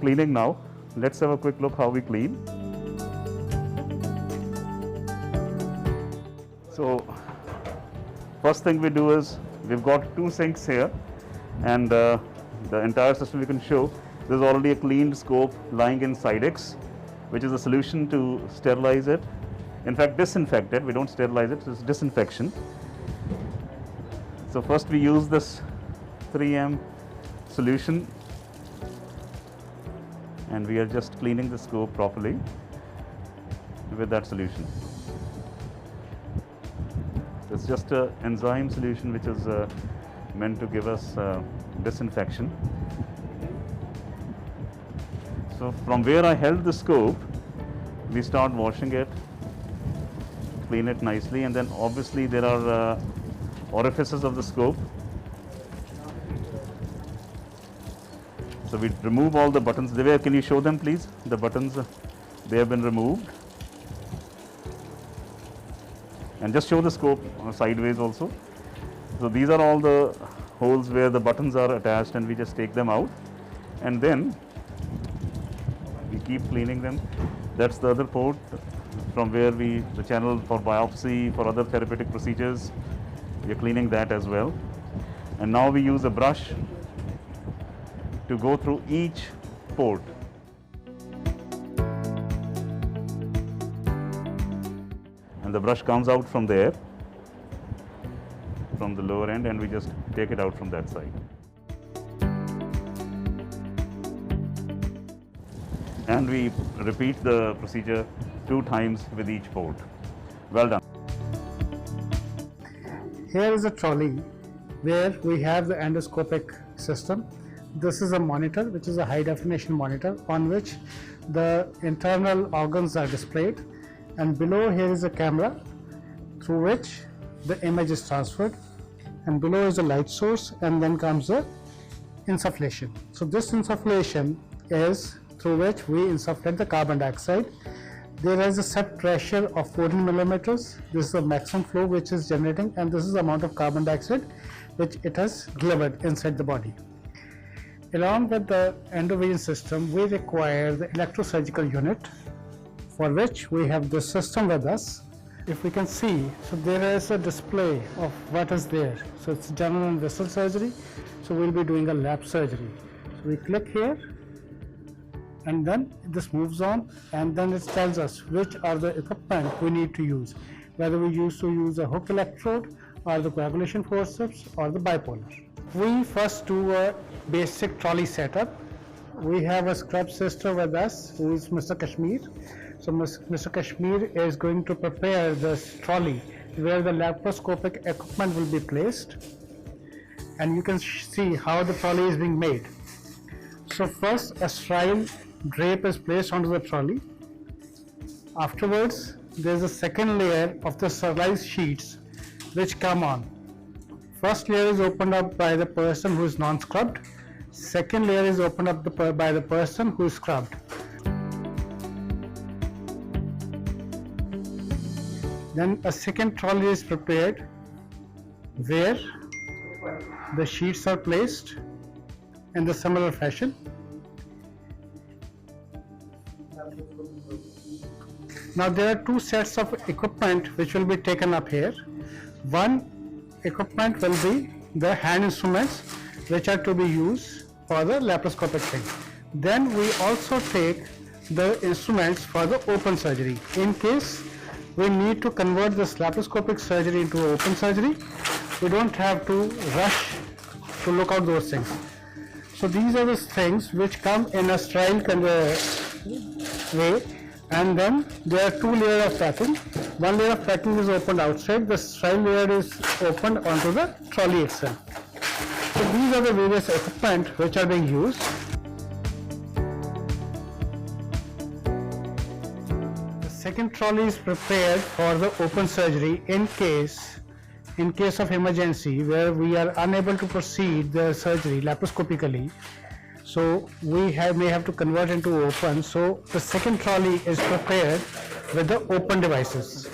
cleaning now. Let's have a quick look how we clean. So first thing we do is, we've got 2 sinks here, and the entire system we can show. There's already a cleaned scope lying in Sidex, which is a solution to sterilize it. In fact, disinfect it. We don't sterilize it, it's disinfection. So first we use this 3M solution, and we are just cleaning the scope properly with that solution. It's just an enzyme solution which is meant to give us disinfection. So from where I held the scope, we start washing it, clean it nicely, and then obviously there are orifices of the scope. So we remove all the buttons. Divya, can you show them please? The buttons, they have been removed. And just show the scope sideways also. So these are all the holes where the buttons are attached, and we just take them out, and then we keep cleaning them. That's the other port from where the channel for biopsy, for other therapeutic procedures, we're cleaning that as well. And now we use a brush to go through each port. And the brush comes out from there, from the lower end, and we just take it out from that side. And we repeat the procedure 2 times with each port. Well done. Here is a trolley where we have the endoscopic system. This is a monitor, which is a high definition monitor on which the internal organs are displayed, and below here is a camera through which the image is transferred, and below is a light source, and then comes the insufflation. So this insufflation is through which we insufflate the carbon dioxide. There is a set pressure of 14 millimeters. This is the maximum flow which is generating, and this is the amount of carbon dioxide which it has delivered inside the body. Along with the endovision system, we require the electrosurgical unit, for which we have this system with us. If we can see, so there is a display of what is there. So it's general and vessel surgery. So we'll be doing a lap surgery. So we click here, and then this moves on, and then it tells us which are the equipment we need to use, whether we use a hook electrode or the coagulation forceps or the bipolar. We first do a basic trolley setup. We have a scrub sister with us who is Mr. Kashmir. So Mr. Kashmir is going to prepare this trolley where the laparoscopic equipment will be placed, and you can see how the trolley is being made. So first a sterile drape is placed onto the trolley. Afterwards there is a second layer of the sterilized sheets which come on. First layer is opened up by the person who is non-scrubbed. Second layer is opened up by the person who is scrubbed. Then a second trolley is prepared where the sheets are placed in the similar fashion. Now there are 2 sets of equipment which will be taken up here. One equipment will be the hand instruments which are to be used for the laparoscopic thing. Then we also take the instruments for the open surgery. In case we need to convert this laparoscopic surgery into open surgery, we don't have to rush to look out those things. So these are the things which come in a sterile way, and then there are 2 layers of packing. One layer of packing is opened outside, the sterile layer is opened onto the trolley itself. So these are the various equipment which are being used. The second trolley is prepared for the open surgery in case of emergency where we are unable to proceed the surgery laparoscopically. So we may have to convert into open. So the second trolley is prepared with the open devices.